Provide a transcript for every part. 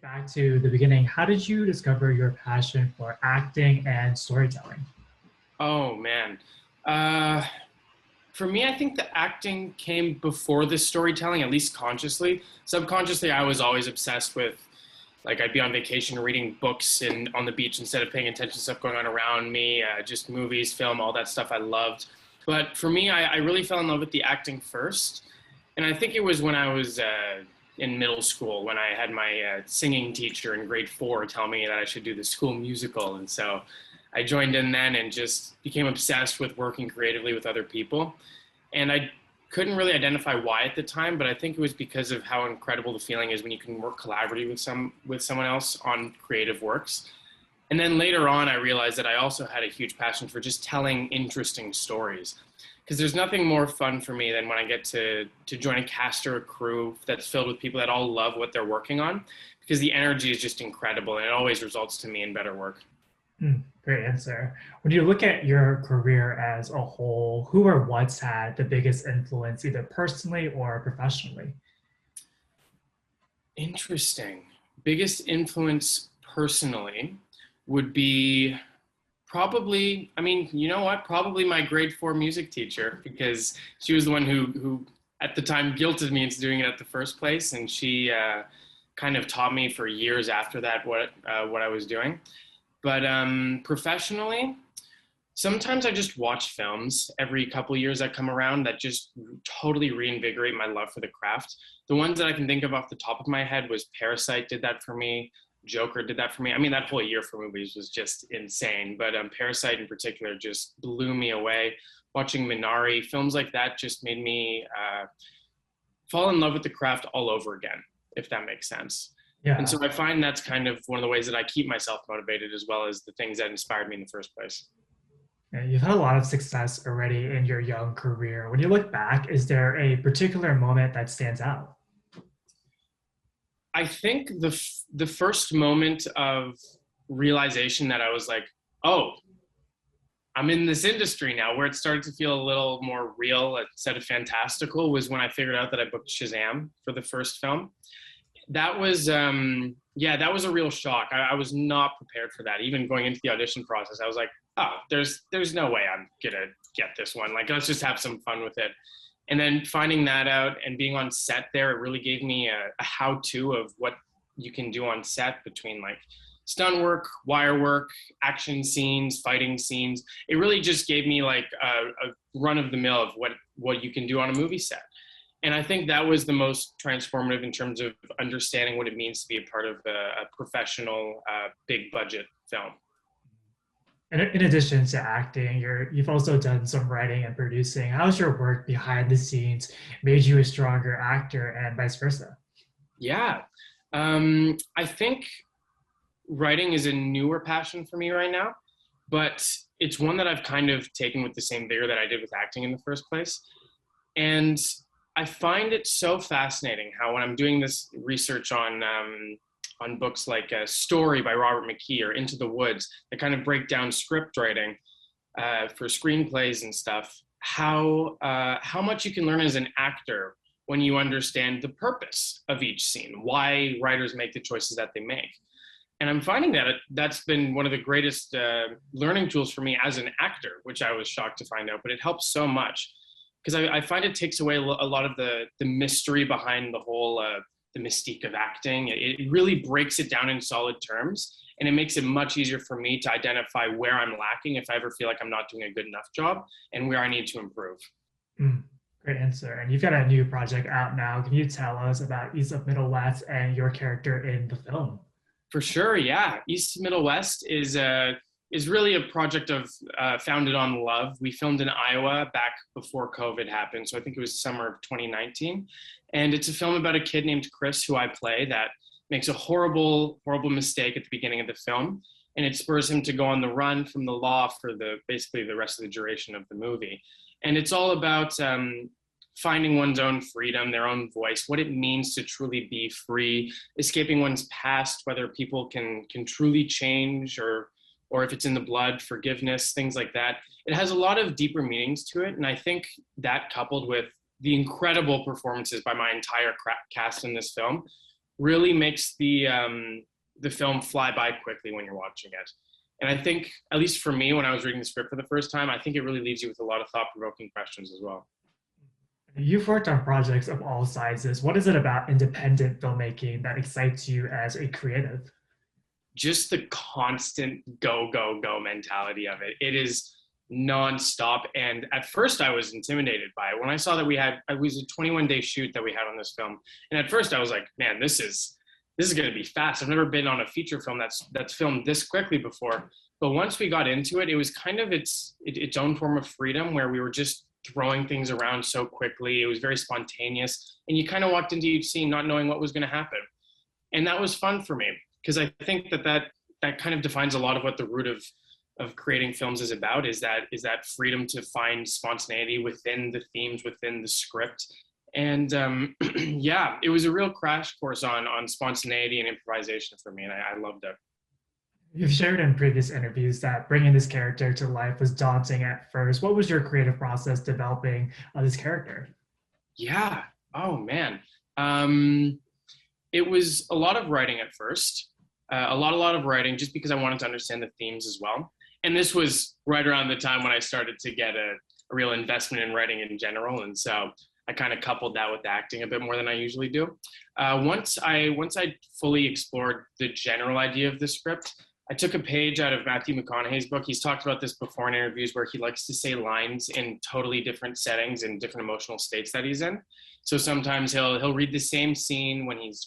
Back to the beginning, how did you discover your passion for acting and storytelling? Oh man. Uh, for me, I think the acting came before the storytelling, at least consciously. Subconsciously, I was always obsessed with, like, I'd be on vacation reading books and on the beach instead of paying attention to stuff going on around me, just movies, film, all that stuff I loved. But for me, I really fell in love with the acting first. And I think it was when I was in middle school when I had my singing teacher in grade 4 tell me that I should do the school musical. And so I joined in then and just became obsessed with working creatively with other people. And I couldn't really identify why at the time, but I think it was because of how incredible the feeling is when you can work collaboratively with someone else on creative works. And then later on, I realized that I also had a huge passion for just telling interesting stories. Because there's nothing more fun for me than when I get to join a cast or a crew that's filled with people that all love what they're working on, because the energy is just incredible and it always results to me in better work. Great answer. When you look at your career as a whole, who or what's had the biggest influence, either personally or professionally? Interesting. Biggest influence personally would be probably, I mean, you know what? Probably my grade 4 music teacher, because she was the one who at the time guilted me into doing it at the first place, and she kind of taught me for years after that what I was doing. But professionally, sometimes I just watch films every couple of years that come around that just totally reinvigorate my love for the craft. The ones that I can think of off the top of my head was Parasite did that for me. Joker did that for me. I mean, that whole year for movies was just insane. But Parasite in particular just blew me away. Watching Minari, films like that just made me fall in love with the craft all over again, if that makes sense. And Yeah. so I find that's kind of one of the ways that I keep myself motivated, as well as the things that inspired me in the first place. Yeah, you've had a lot of success already in your young career. When you look back, is there a particular moment that stands out? I think the first moment of realization that I was like, oh, I'm in this industry now, where it started to feel a little more real instead of fantastical, was when I figured out that I booked Shazam for the first film. That was yeah, that was a real shock. I was not prepared for that. Even going into the audition process, I was like, oh, there's no way I'm gonna get this one. Like, let's just have some fun with it. And then finding that out and being on set there, it really gave me a how-to of what you can do on set, between like stunt work, wire work, action scenes, fighting scenes. It really just gave me like a run of the mill of what you can do on a movie set. And I think that was the most transformative in terms of understanding what it means to be a part of a professional, big budget film. In addition to acting, you've also done some writing and producing. How's your work behind the scenes made you a stronger actor and vice versa? Yeah. I think writing is a newer passion for me right now, but it's one that I've kind of taken with the same vigor that I did with acting in the first place. And I find it so fascinating how, when I'm doing this research on books like Story by Robert McKee or Into the Woods, that kind of break down script writing for screenplays and stuff, how much you can learn as an actor when you understand the purpose of each scene, why writers make the choices that they make. And I'm finding that that's been one of the greatest learning tools for me as an actor, which I was shocked to find out, but it helps so much. Because I find it takes away a lot of the mystery behind the whole the mystique of acting. It really breaks it down in solid terms, and it makes it much easier for me to identify where I'm lacking if I ever feel like I'm not doing a good enough job, and where I need to improve. Mm, great answer. And you've got a new project out now. Can you tell us about East of Middle West and your character in the film? For sure, yeah. East Middle West is really a project of founded on love. We filmed in Iowa back before COVID happened, so I think it was summer of 2019. And it's a film about a kid named Chris, who I play, that makes a horrible, horrible mistake at the beginning of the film, and it spurs him to go on the run from the law for basically the rest of the duration of the movie. And it's all about finding one's own freedom, their own voice, what it means to truly be free, escaping one's past, whether people can truly change, or if it's in the blood, forgiveness, things like that. It has a lot of deeper meanings to it. And I think that, coupled with the incredible performances by my entire cast in this film, really makes the film fly by quickly when you're watching it. And I think, at least for me, when I was reading the script for the first time, I think it really leaves you with a lot of thought-provoking questions as well. You've worked on projects of all sizes. What is it about independent filmmaking that excites you as a creative? Just the constant go, go, go mentality of it. It is nonstop. And at first I was intimidated by it. When I saw that it was a 21-day shoot that we had on this film. And at first I was like, man, this is going to be fast. I've never been on a feature film that's filmed this quickly before. But once we got into it, it was kind of its own form of freedom where we were just throwing things around so quickly. It was very spontaneous. And you kind of walked into each scene not knowing what was going to happen. And that was fun for me because I think that kind of defines a lot of what the root of creating films is about, is that freedom to find spontaneity within the themes, within the script. And yeah, it was a real crash course on spontaneity and improvisation for me, and I loved it. You've shared in previous interviews that bringing this character to life was daunting at first. What was your creative process developing this character? Yeah. Oh man. It was a lot of writing at first. A lot of writing, just because I wanted to understand the themes as well. And this was right around the time when I started to get a real investment in writing in general, and so I kind of coupled that with acting a bit more than I usually do. Once I fully explored the general idea of the script, I took a page out of Matthew McConaughey's book. He's talked about this before in interviews, where he likes to say lines in totally different settings and different emotional states that he's in. So sometimes he'll read the same scene when he's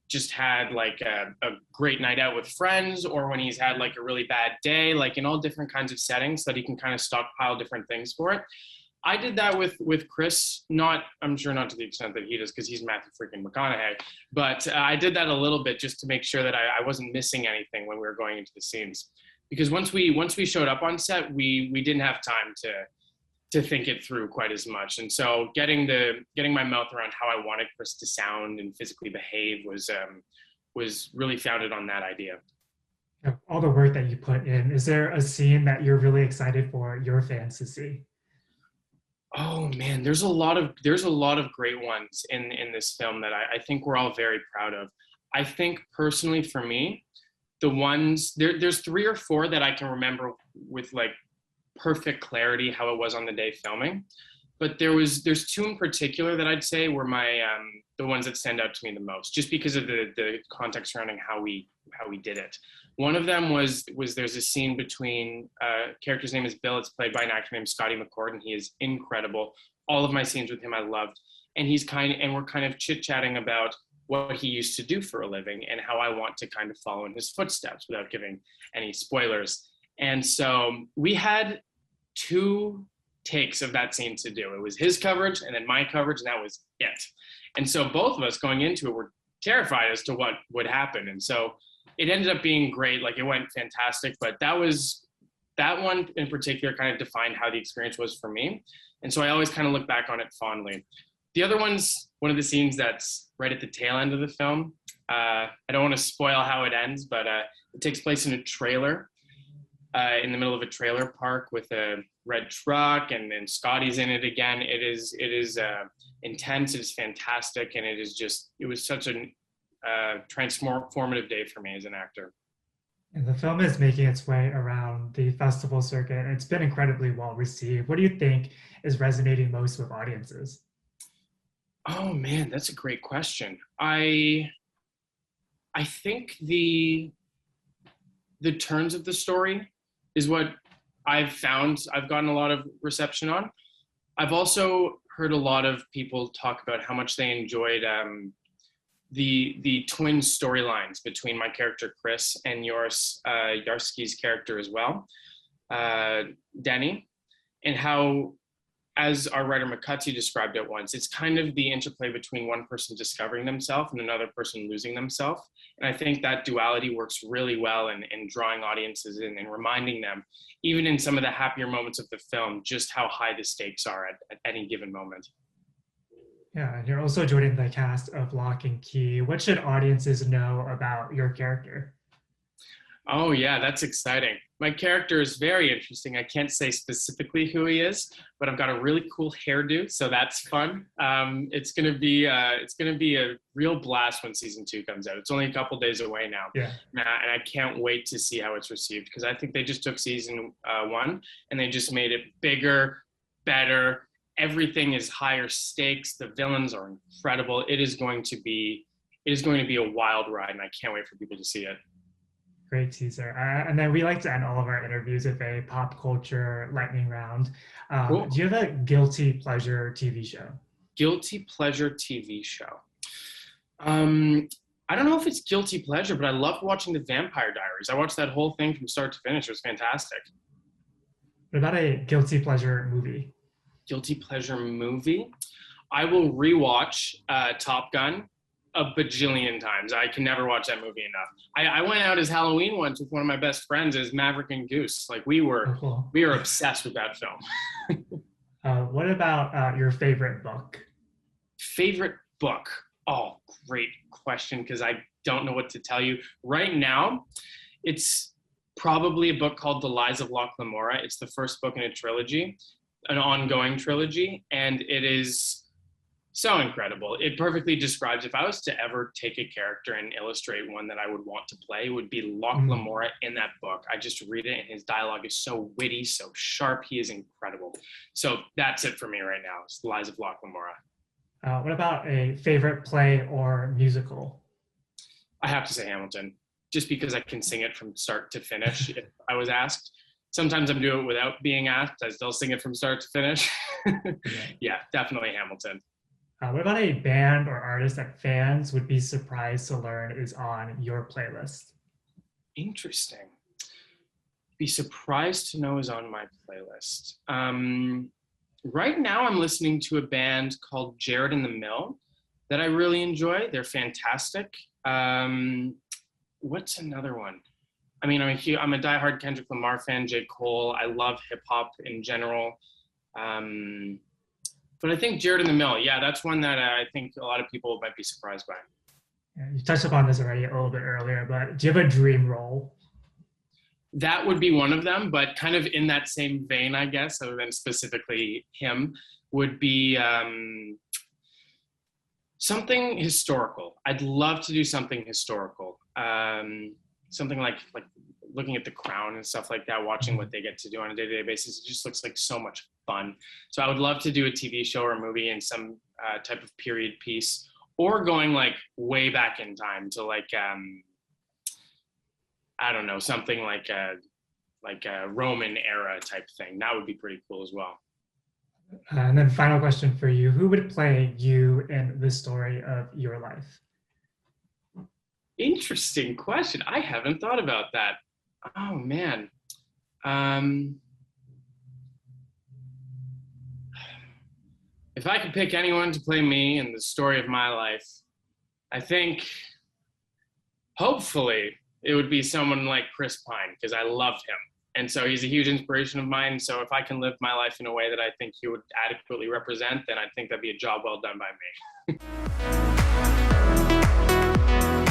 just had like a great night out with friends, or when he's had like a really bad day, like in all different kinds of settings, so that he can kind of stockpile different things for it. I did that with Chris, I'm sure not to the extent that he does, because he's Matthew freaking McConaughey, but I did that a little bit just to make sure that I wasn't missing anything when we were going into the scenes. Because once we showed up on set, we didn't have time to think it through quite as much. And so getting my mouth around how I wanted Chris to sound and physically behave was really founded on that idea. All the work that you put in, is there a scene that you're really excited for your fans to see? Oh man, there's a lot of great ones in this film that I think we're all very proud of. I think personally for me, the ones there's 3 or 4 that I can remember with like perfect clarity how it was on the day filming. But there's 2 in particular that I'd say were my the ones that stand out to me the most, just because of the context surrounding how we did it. One of them was there's a scene between character's name is Bill. It's played by an actor named Scotty McCord, and he is incredible. All of my scenes with him I loved, and we're kind of chit-chatting about what he used to do for a living and how I want to kind of follow in his footsteps without giving any spoilers. And so we had 2 takes of that scene to do. It was his coverage and then my coverage, and that was it. And so both of us going into it were terrified as to what would happen. And so it ended up being great. Like, it went fantastic, but that one in particular kind of defined how the experience was for me. And so I always kind of look back on it fondly. The other one's one of the scenes that's right at the tail end of the film. I don't want to spoil how it ends, but it takes place in a trailer, in the middle of a trailer park with a red truck, and then Scotty's in it again. It is intense. It is fantastic, and it was such a transformative day for me as an actor. And the film is making its way around the festival circuit, and it's been incredibly well received. What do you think is resonating most with audiences? Oh man, that's a great question. I think the turns of the story is what I've gotten a lot of reception on. I've also heard a lot of people talk about how much they enjoyed the twin storylines between my character Chris and Yarsky's character as well, Denny, and how, as our writer McCutcheon described it once, it's kind of the interplay between one person discovering themselves and another person losing themselves. And I think that duality works really well in drawing audiences in and reminding them, even in some of the happier moments of the film, just how high the stakes are at any given moment. Yeah, and you're also joining the cast of Locke Key. What should audiences know about your character? Oh yeah, that's exciting. My character is very interesting. I can't say specifically who he is, but I've got a really cool hairdo, so that's fun. It's gonna be a real blast when season 2 comes out. It's only a couple days away Yeah. now, and I can't wait to see how it's received because I think they just took season 1 and they just made it bigger, better. Everything is higher stakes. The villains are incredible. It is going to be a wild ride, and I can't wait for people to see it. Great teaser. And then we like to end all of our interviews with a pop culture lightning round. Cool. Do you have a guilty pleasure TV show? Guilty pleasure TV show. I don't know if it's guilty pleasure, but I loved watching The Vampire Diaries. I watched that whole thing from start to finish. It was fantastic. What about a guilty pleasure movie? Guilty pleasure movie. I will rewatch Top Gun a bajillion times. I can never watch that movie enough. I went out as Halloween once with one of my best friends as Maverick and Goose. Like we were obsessed with that film. What about your favorite book? Favorite book? Oh, great question, because I don't know what to tell you. Right now, it's probably a book called The Lies of Locke Key. It's the first book in a trilogy, an ongoing trilogy, and it is so incredible. It perfectly describes, if I was to ever take a character and illustrate one that I would want to play, it would be Locke Lamora in that book. I just read it and his dialogue is so witty, so sharp. He is incredible. So that's it for me right now. It's The Lies of Locke Lamora. What about a favorite play or musical? I have to say Hamilton, just because I can sing it from start to finish if I was asked. Sometimes I'm doing it without being asked. I still sing it from start to finish. Yeah, definitely Hamilton. What about a band or artist that fans would be surprised to learn is on your playlist? Interesting. Be surprised to know is on my playlist. Right now I'm listening to a band called Jared and the Mill that I really enjoy. They're fantastic. What's another one? I mean, I'm a diehard Kendrick Lamar fan, J. Cole. I love hip hop in general. But I think Jared and the Mill, yeah, that's one that I think a lot of people might be surprised by. Yeah, you touched upon this already a little bit earlier, but do you have a dream role? That would be one of them, but kind of in that same vein, I guess, other than specifically him, would be something historical. I'd love to do something historical. Something like looking at The Crown and stuff like that, watching what they get to do on a day-to-day basis. It just looks like so much fun. So I would love to do a TV show or a movie in some type of period piece, or going like way back in time to like, I don't know, something like a Roman era type thing. That would be pretty cool as well. And then final question for you, who would play you in the story of your life? Interesting question. I haven't thought about that. Oh man. If I could pick anyone to play me in the story of my life, I think hopefully it would be someone like Chris Pine, because I loved him. And so he's a huge inspiration of mine. So if I can live my life in a way that I think he would adequately represent, then I think that'd be a job well done by me.